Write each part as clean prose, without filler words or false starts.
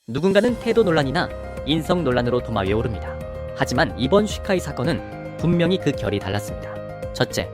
누군가는 태도 논란이나 인성 논란으로 도마 위에 오릅니다. 하지만 이번 쉬카이 사건은 분명히 그 결이 달랐습니다. 첫째,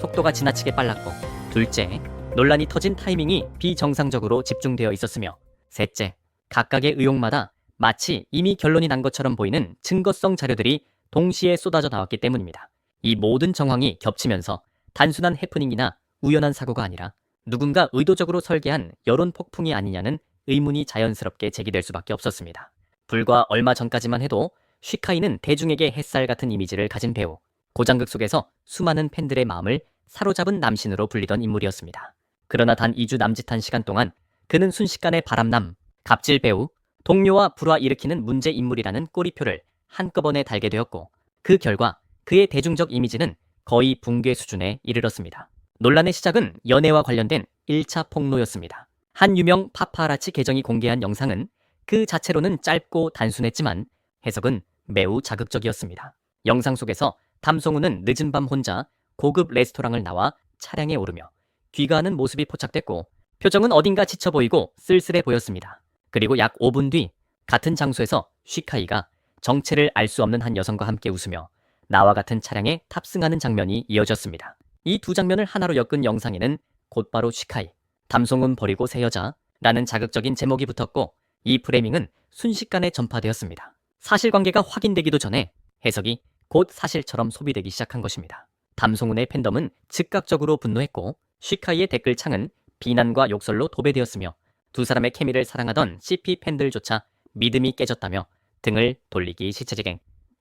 속도가 지나치게 빨랐고, 둘째, 논란이 터진 타이밍이 비정상적으로 집중되어 있었으며, 셋째, 각각의 의혹마다 마치 이미 결론이 난 것처럼 보이는 증거성 자료들이 동시에 쏟아져 나왔기 때문입니다. 이 모든 정황이 겹치면서 단순한 해프닝이나 우연한 사고가 아니라 누군가 의도적으로 설계한 여론 폭풍이 아니냐는 의문이 자연스럽게 제기될 수밖에 없었습니다. 불과 얼마 전까지만 해도 쉬카이는 대중에게 햇살 같은 이미지를 가진 배우, 고장극 속에서 수많은 팬들의 마음을 사로잡은 남신으로 불리던 인물이었습니다. 그러나 단 2주 남짓한 시간 동안 그는 순식간에 바람남, 갑질 배우, 동료와 불화일으키는 문제 인물이라는 꼬리표를 한꺼번에 달게 되었고, 그 결과 그의 대중적 이미지는 거의 붕괴 수준에 이르렀습니다. 논란의 시작은 연애와 관련된 1차 폭로였습니다. 한 유명 파파라치 계정이 공개한 영상은 그 자체로는 짧고 단순했지만 해석은 매우 자극적이었습니다. 영상 속에서 담송우는 늦은 밤 혼자 고급 레스토랑을 나와 차량에 오르며 귀가하는 모습이 포착됐고, 표정은 어딘가 지쳐 보이고 쓸쓸해 보였습니다. 그리고 약 5분 뒤 같은 장소에서 쉬카이가 정체를 알 수 없는 한 여성과 함께 웃으며 나와 같은 차량에 탑승하는 장면이 이어졌습니다. 이 두 장면을 하나로 엮은 영상에는 곧바로 쉬카이, 담송은 버리고 새 여자라는 자극적인 제목이 붙었고, 이 프레이밍은 순식간에 전파되었습니다. 사실관계가 확인되기도 전에 해석이 곧 사실처럼 소비되기 시작한 것입니다. 담송은의 팬덤은 즉각적으로 분노했고, 쉬카이의 댓글창은 비난과 욕설로 도배되었으며, 두 사람의 케미를 사랑하던 CP 팬들조차 믿음이 깨졌다며 등을 돌리기 시체지갱을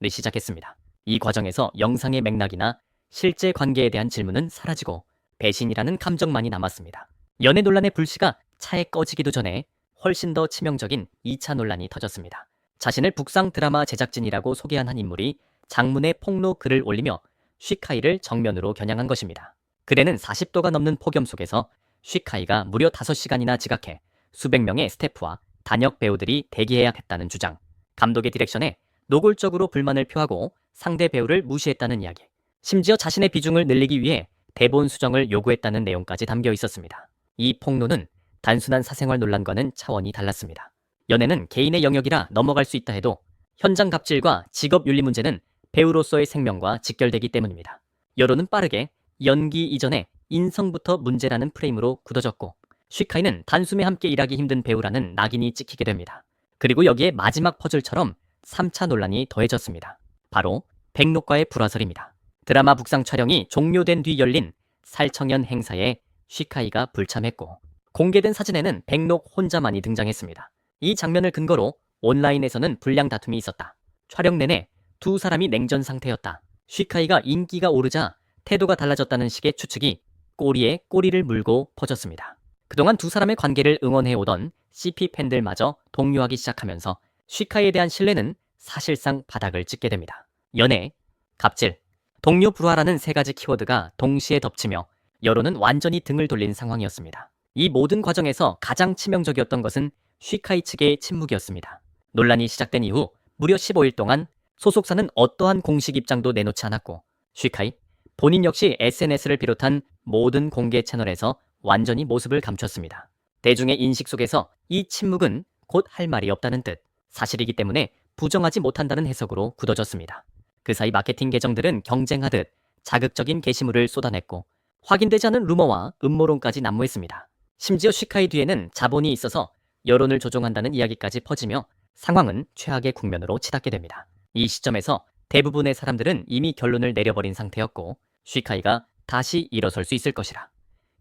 시작했습니다. 이 과정에서 영상의 맥락이나 실제 관계에 대한 질문은 사라지고 배신이라는 감정만이 남았습니다. 연애 논란의 불씨가 차에 꺼지기도 전에 훨씬 더 치명적인 2차 논란이 터졌습니다. 자신을 북상 드라마 제작진이라고 소개한 한 인물이 장문의 폭로 글을 올리며 쉬카이를 정면으로 겨냥한 것입니다. 글에는 40도가 넘는 폭염 속에서 쉬카이가 무려 5시간이나 지각해 수백 명의 스태프와 단역 배우들이 대기해야 했다는 주장, 감독의 디렉션에 노골적으로 불만을 표하고 상대 배우를 무시했다는 이야기, 심지어 자신의 비중을 늘리기 위해 대본 수정을 요구했다는 내용까지 담겨 있었습니다. 이 폭로는 단순한 사생활 논란과는 차원이 달랐습니다. 연애는 개인의 영역이라 넘어갈 수 있다 해도 현장 갑질과 직업 윤리 문제는 배우로서의 생명과 직결되기 때문입니다. 여론은 빠르게 연기 이전에 인성부터 문제라는 프레임으로 굳어졌고, 쉬카이는 단숨에 함께 일하기 힘든 배우라는 낙인이 찍히게 됩니다. 그리고 여기에 마지막 퍼즐처럼 3차 논란이 더해졌습니다. 바로 백록과의 불화설입니다. 드라마 북상 촬영이 종료된 뒤 열린 살청연 행사에 쉬카이가 불참했고, 공개된 사진에는 백록 혼자만이 등장했습니다. 이 장면을 근거로 온라인에서는 불량 다툼이 있었다. 촬영 내내 두 사람이 냉전 상태였다. 쉬카이가 인기가 오르자 태도가 달라졌다는 식의 추측이 꼬리에 꼬리를 물고 퍼졌습니다. 그동안 두 사람의 관계를 응원해오던 CP 팬들마저 동요하기 시작하면서 쉬카이에 대한 신뢰는 사실상 바닥을 찍게 됩니다. 연애, 갑질, 동료 불화라는 세 가지 키워드가 동시에 덮치며 여론은 완전히 등을 돌린 상황이었습니다. 이 모든 과정에서 가장 치명적이었던 것은 쉬카이 측의 침묵이었습니다. 논란이 시작된 이후 무려 15일 동안 소속사는 어떠한 공식 입장도 내놓지 않았고, 쉬카이 본인 역시 SNS를 비롯한 모든 공개 채널에서 완전히 모습을 감췄습니다. 대중의 인식 속에서 이 침묵은 곧 할 말이 없다는 뜻, 사실이기 때문에 부정하지 못한다는 해석으로 굳어졌습니다. 그 사이 마케팅 계정들은 경쟁하듯 자극적인 게시물을 쏟아냈고, 확인되지 않은 루머와 음모론까지 난무했습니다. 심지어 쉬카이 뒤에는 자본이 있어서 여론을 조종한다는 이야기까지 퍼지며 상황은 최악의 국면으로 치닫게 됩니다. 이 시점에서 대부분의 사람들은 이미 결론을 내려버린 상태였고, 쉬카이가 다시 일어설 수 있을 것이라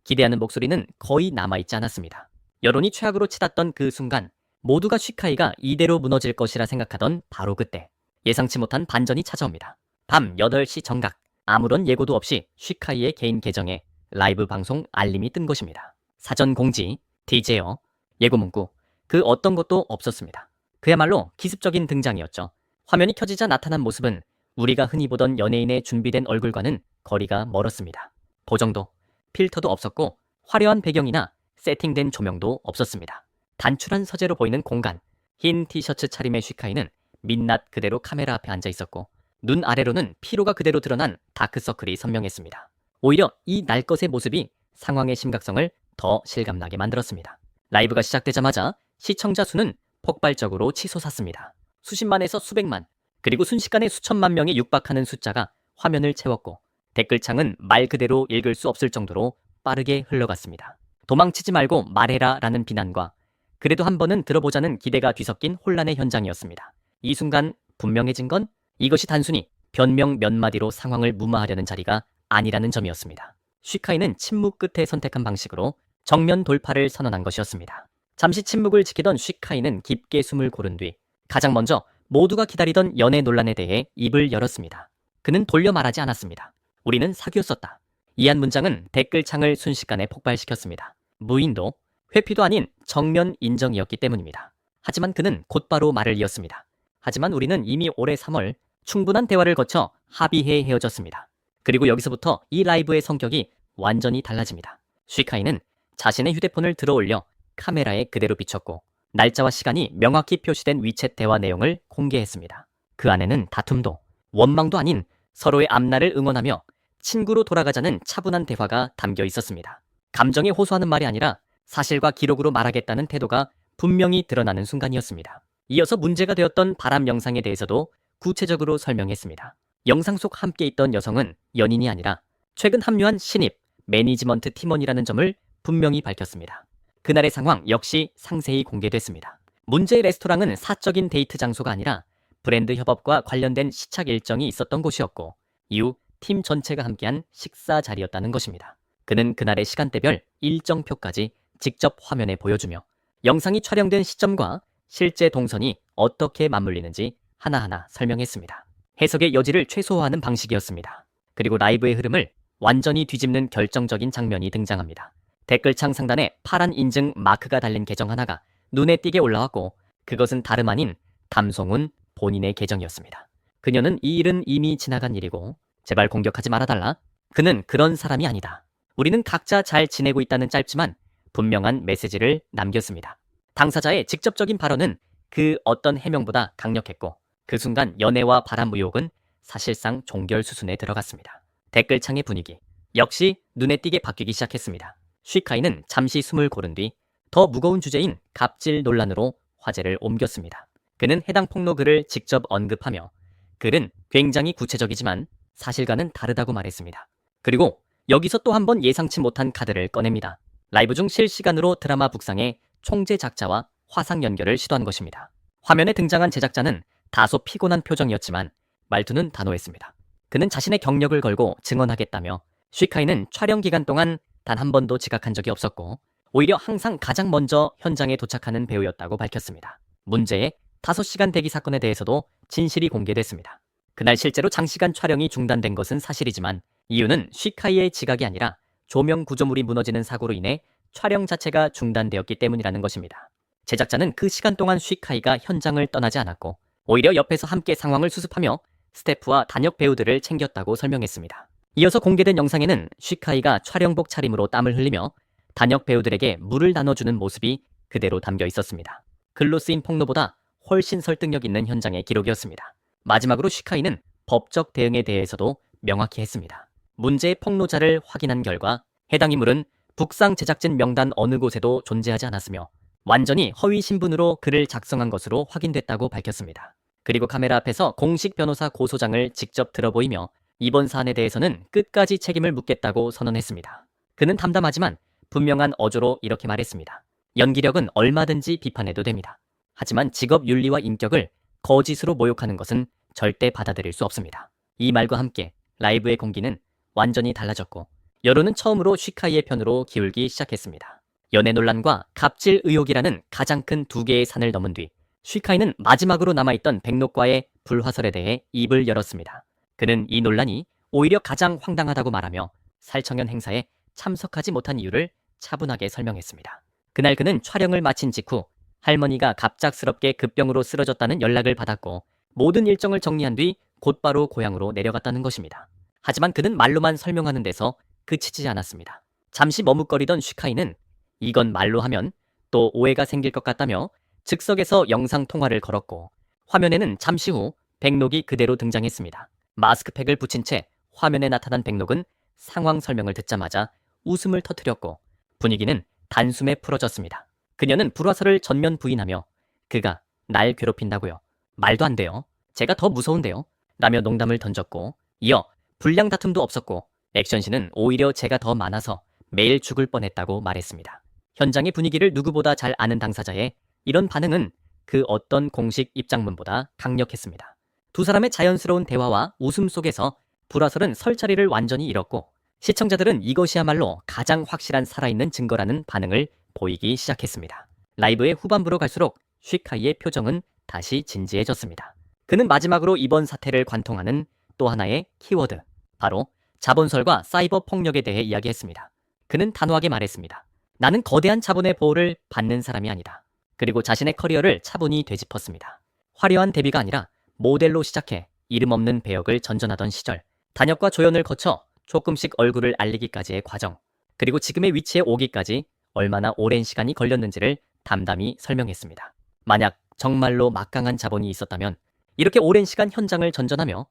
기대하는 목소리는 거의 남아있지 않았습니다. 여론이 최악으로 치닫던 그 순간, 모두가 쉬카이가 이대로 무너질 것이라 생각하던 바로 그때 예상치 못한 반전이 찾아옵니다. 밤 8시 정각, 아무런 예고도 없이 쉬카이의 개인 계정에 라이브 방송 알림이 뜬 것입니다. 사전 공지, DJ어, 예고 문구, 그 어떤 것도 없었습니다. 그야말로 기습적인 등장이었죠. 화면이 켜지자 나타난 모습은 우리가 흔히 보던 연예인의 준비된 얼굴과는 거리가 멀었습니다. 보정도, 필터도 없었고 화려한 배경이나 세팅된 조명도 없었습니다. 단출한 서재로 보이는 공간, 흰 티셔츠 차림의 쉬카이는 민낯 그대로 카메라 앞에 앉아 있었고, 눈 아래로는 피로가 그대로 드러난 다크서클이 선명했습니다. 오히려 이 날 것의 모습이 상황의 심각성을 더 실감나게 만들었습니다. 라이브가 시작되자마자 시청자 수는 폭발적으로 치솟았습니다. 수십만에서 수백만, 그리고 순식간에 수천만 명에 육박하는 숫자가 화면을 채웠고 댓글창은 말 그대로 읽을 수 없을 정도로 빠르게 흘러갔습니다. 도망치지 말고 말해라 라는 비난과 그래도 한 번은 들어보자는 기대가 뒤섞인 혼란의 현장이었습니다. 이 순간 분명해진 건 이것이 단순히 변명 몇 마디로 상황을 무마하려는 자리가 아니라는 점이었습니다. 쉬카이는 침묵 끝에 선택한 방식으로 정면 돌파를 선언한 것이었습니다. 잠시 침묵을 지키던 쉬카이는 깊게 숨을 고른 뒤 가장 먼저 모두가 기다리던 연애 논란에 대해 입을 열었습니다. 그는 돌려 말하지 않았습니다. 우리는 사귀었었다. 이 한 문장은 댓글창을 순식간에 폭발시켰습니다. 무인도, 회피도 아닌 정면 인정이었기 때문입니다. 하지만 그는 곧바로 말을 이었습니다. 하지만 우리는 이미 올해 3월 충분한 대화를 거쳐 합의해 헤어졌습니다. 그리고 여기서부터 이 라이브의 성격이 완전히 달라집니다. 쉬카이는 자신의 휴대폰을 들어올려 카메라에 그대로 비췄고 날짜와 시간이 명확히 표시된 위챗 대화 내용을 공개했습니다. 그 안에는 다툼도 원망도 아닌 서로의 앞날을 응원하며 친구로 돌아가자는 차분한 대화가 담겨 있었습니다. 감정에 호소하는 말이 아니라 사실과 기록으로 말하겠다는 태도가 분명히 드러나는 순간이었습니다. 이어서 문제가 되었던 바람 영상에 대해서도 구체적으로 설명했습니다. 영상 속 함께 있던 여성은 연인이 아니라 최근 합류한 신입 매니지먼트 팀원이라는 점을 분명히 밝혔습니다. 그날의 상황 역시 상세히 공개됐습니다. 문제의 레스토랑은 사적인 데이트 장소가 아니라 브랜드 협업과 관련된 시착 일정이 있었던 곳이었고 이후 팀 전체가 함께한 식사 자리였다는 것입니다. 그는 그날의 시간대별 일정표까지 직접 화면에 보여주며 영상이 촬영된 시점과 실제 동선이 어떻게 맞물리는지 하나하나 설명했습니다. 해석의 여지를 최소화하는 방식이었습니다. 그리고 라이브의 흐름을 완전히 뒤집는 결정적인 장면이 등장합니다. 댓글창 상단에 파란 인증 마크가 달린 계정 하나가 눈에 띄게 올라왔고 그것은 다름 아닌 담송은 본인의 계정이었습니다. 그녀는 이 일은 이미 지나간 일이고 제발 공격하지 말아달라. 그는 그런 사람이 아니다. 우리는 각자 잘 지내고 있다는 짧지만 분명한 메시지를 남겼습니다. 당사자의 직접적인 발언은 그 어떤 해명보다 강력했고 그 순간 연애와 바람 의혹은 사실상 종결 수순에 들어갔습니다. 댓글창의 분위기 역시 눈에 띄게 바뀌기 시작했습니다. 쉬카이는 잠시 숨을 고른 뒤 더 무거운 주제인 갑질 논란으로 화제를 옮겼습니다. 그는 해당 폭로 글을 직접 언급하며 글은 굉장히 구체적이지만 사실과는 다르다고 말했습니다. 그리고 여기서 또 한 번 예상치 못한 카드를 꺼냅니다. 라이브 중 실시간으로 드라마 북상의 총재 작자와 화상 연결을 시도한 것입니다. 화면에 등장한 제작자는 다소 피곤한 표정이었지만 말투는 단호했습니다. 그는 자신의 경력을 걸고 증언하겠다며 쉬카이는 촬영 기간 동안 단 한 번도 지각한 적이 없었고 오히려 항상 가장 먼저 현장에 도착하는 배우였다고 밝혔습니다. 문제의 5시간 대기 사건에 대해서도 진실이 공개됐습니다. 그날 실제로 장시간 촬영이 중단된 것은 사실이지만 이유는 쉬카이의 지각이 아니라 조명 구조물이 무너지는 사고로 인해 촬영 자체가 중단되었기 때문이라는 것입니다. 제작자는 그 시간 동안 쉬카이가 현장을 떠나지 않았고 오히려 옆에서 함께 상황을 수습하며 스태프와 단역 배우들을 챙겼다고 설명했습니다. 이어서 공개된 영상에는 쉬카이가 촬영복 차림으로 땀을 흘리며 단역 배우들에게 물을 나눠주는 모습이 그대로 담겨 있었습니다. 글로 쓰인 폭로보다 훨씬 설득력 있는 현장의 기록이었습니다. 마지막으로 쉬카이는 법적 대응에 대해서도 명확히 했습니다. 문제의 폭로자를 확인한 결과 해당 인물은 북상 제작진 명단 어느 곳에도 존재하지 않았으며 완전히 허위 신분으로 글을 작성한 것으로 확인됐다고 밝혔습니다. 그리고 카메라 앞에서 공식 변호사 고소장을 직접 들어보이며 이번 사안에 대해서는 끝까지 책임을 묻겠다고 선언했습니다. 그는 담담하지만 분명한 어조로 이렇게 말했습니다. 연기력은 얼마든지 비판해도 됩니다. 하지만 직업 윤리와 인격을 거짓으로 모욕하는 것은 절대 받아들일 수 없습니다. 이 말과 함께 라이브의 공기는 완전히 달라졌고 여론은 처음으로 쉬카이의 편으로 기울기 시작했습니다. 연애 논란과 갑질 의혹이라는 가장 큰 두 개의 산을 넘은 뒤 쉬카이는 마지막으로 남아있던 백록과의 불화설에 대해 입을 열었습니다. 그는 이 논란이 오히려 가장 황당하다고 말하며 살청연 행사에 참석하지 못한 이유를 차분하게 설명했습니다. 그날 그는 촬영을 마친 직후 할머니가 갑작스럽게 급병으로 쓰러졌다는 연락을 받았고 모든 일정을 정리한 뒤 곧바로 고향으로 내려갔다는 것입니다. 하지만 그는 말로만 설명하는 데서 그치지 않았습니다. 잠시 머뭇거리던 쉬카이는 이건 말로 하면 또 오해가 생길 것 같다며 즉석에서 영상 통화를 걸었고 화면에는 잠시 후 백록이 그대로 등장했습니다. 마스크팩을 붙인 채 화면에 나타난 백록은 상황 설명을 듣자마자 웃음을 터뜨렸고 분위기는 단숨에 풀어졌습니다. 그녀는 불화설을 전면 부인하며 그가 날 괴롭힌다고요? 말도 안 돼요. 제가 더 무서운데요? 라며 농담을 던졌고, 이어 불량 다툼도 없었고 액션씬은 오히려 제가 더 많아서 매일 죽을 뻔했다고 말했습니다. 현장의 분위기를 누구보다 잘 아는 당사자의 이런 반응은 그 어떤 공식 입장문보다 강력했습니다. 두 사람의 자연스러운 대화와 웃음 속에서 불화설은 설 자리를 완전히 잃었고, 시청자들은 이것이야말로 가장 확실한 살아있는 증거라는 반응을 보이기 시작했습니다. 라이브의 후반부로 갈수록 쉬카이의 표정은 다시 진지해졌습니다. 그는 마지막으로 이번 사태를 관통하는 또 하나의 키워드, 바로 자본설과 사이버 폭력에 대해 이야기했습니다. 그는 단호하게 말했습니다. 나는 거대한 자본의 보호를 받는 사람이 아니다. 그리고 자신의 커리어를 차분히 되짚었습니다. 화려한 데뷔가 아니라 모델로 시작해 이름 없는 배역을 전전하던 시절, 단역과 조연을 거쳐 조금씩 얼굴을 알리기까지의 과정, 그리고 지금의 위치에 오기까지 얼마나 오랜 시간이 걸렸는지를 담담히 설명했습니다. 만약 정말로 막강한 자본이 있었다면 이렇게 오랜 시간 현장을 전전하며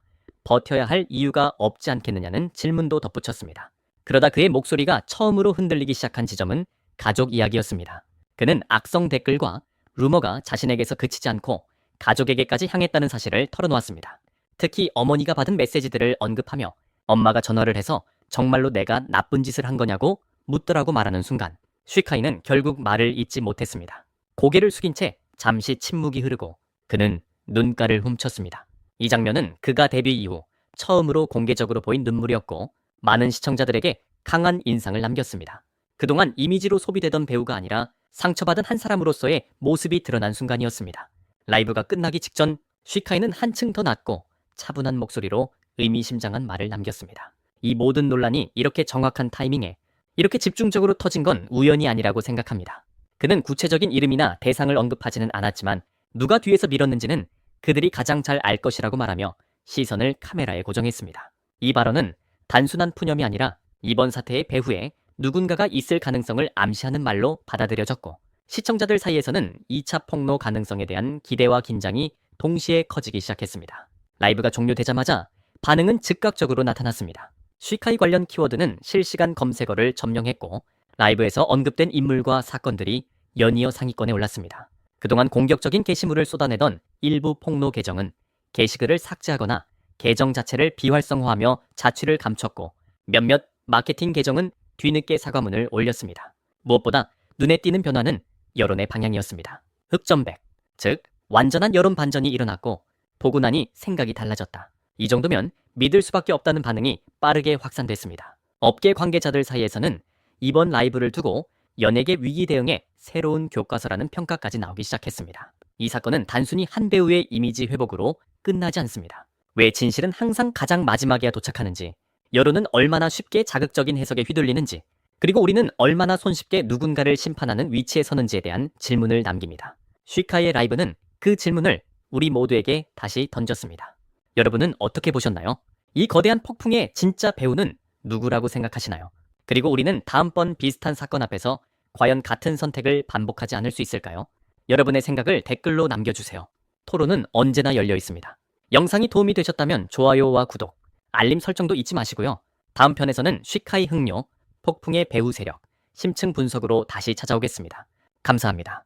버텨야 할 이유가 없지 않겠느냐는 질문도 덧붙였습니다. 그러다 그의 목소리가 처음으로 흔들리기 시작한 지점은 가족 이야기였습니다. 그는 악성 댓글과 루머가 자신에게서 그치지 않고 가족에게까지 향했다는 사실을 털어놓았습니다. 특히 어머니가 받은 메시지들을 언급하며 엄마가 전화를 해서 정말로 내가 나쁜 짓을 한 거냐고 묻더라고 말하는 순간, 쉬카이는 결국 말을 잇지 못했습니다. 고개를 숙인 채 잠시 침묵이 흐르고 그는 눈가를 훔쳤습니다. 이 장면은 그가 데뷔 이후 처음으로 공개적으로 보인 눈물이었고, 많은 시청자들에게 강한 인상을 남겼습니다. 그동안 이미지로 소비되던 배우가 아니라 상처받은 한 사람으로서의 모습이 드러난 순간이었습니다. 라이브가 끝나기 직전 쉬카이는 한층 더 낮고 차분한 목소리로 의미심장한 말을 남겼습니다. 이 모든 논란이 이렇게 정확한 타이밍에 이렇게 집중적으로 터진 건 우연이 아니라고 생각합니다. 그는 구체적인 이름이나 대상을 언급하지는 않았지만 누가 뒤에서 밀었는지는 그들이 가장 잘 알 것이라고 말하며 시선을 카메라에 고정했습니다. 이 발언은 단순한 푸념이 아니라 이번 사태의 배후에 누군가가 있을 가능성을 암시하는 말로 받아들여졌고, 시청자들 사이에서는 2차 폭로 가능성에 대한 기대와 긴장이 동시에 커지기 시작했습니다. 라이브가 종료되자마자 반응은 즉각적으로 나타났습니다. 쉬카이 관련 키워드는 실시간 검색어를 점령했고, 라이브에서 언급된 인물과 사건들이 연이어 상위권에 올랐습니다. 그동안 공격적인 게시물을 쏟아내던 일부 폭로 계정은 게시글을 삭제하거나 계정 자체를 비활성화하며 자취를 감췄고, 몇몇 마케팅 계정은 뒤늦게 사과문을 올렸습니다. 무엇보다 눈에 띄는 변화는 여론의 방향이었습니다. 흑점백, 즉 완전한 여론 반전이 일어났고 보고 나니 생각이 달라졌다. 이 정도면 믿을 수밖에 없다는 반응이 빠르게 확산됐습니다. 업계 관계자들 사이에서는 이번 라이브를 두고 연예계 위기 대응의 새로운 교과서라는 평가까지 나오기 시작했습니다. 이 사건은 단순히 한 배우의 이미지 회복으로 끝나지 않습니다. 왜 진실은 항상 가장 마지막에야 도착하는지, 여론은 얼마나 쉽게 자극적인 해석에 휘둘리는지, 그리고 우리는 얼마나 손쉽게 누군가를 심판하는 위치에 서는지에 대한 질문을 남깁니다. 쉬카이의 라이브는 그 질문을 우리 모두에게 다시 던졌습니다. 여러분은 어떻게 보셨나요? 이 거대한 폭풍의 진짜 배우는 누구라고 생각하시나요? 그리고 우리는 다음번 비슷한 사건 앞에서 과연 같은 선택을 반복하지 않을 수 있을까요? 여러분의 생각을 댓글로 남겨주세요. 토론은 언제나 열려 있습니다. 영상이 도움이 되셨다면 좋아요와 구독, 알림 설정도 잊지 마시고요. 다음 편에서는 쉬카이 흥료, 폭풍의 배우 세력, 심층 분석으로 다시 찾아오겠습니다. 감사합니다.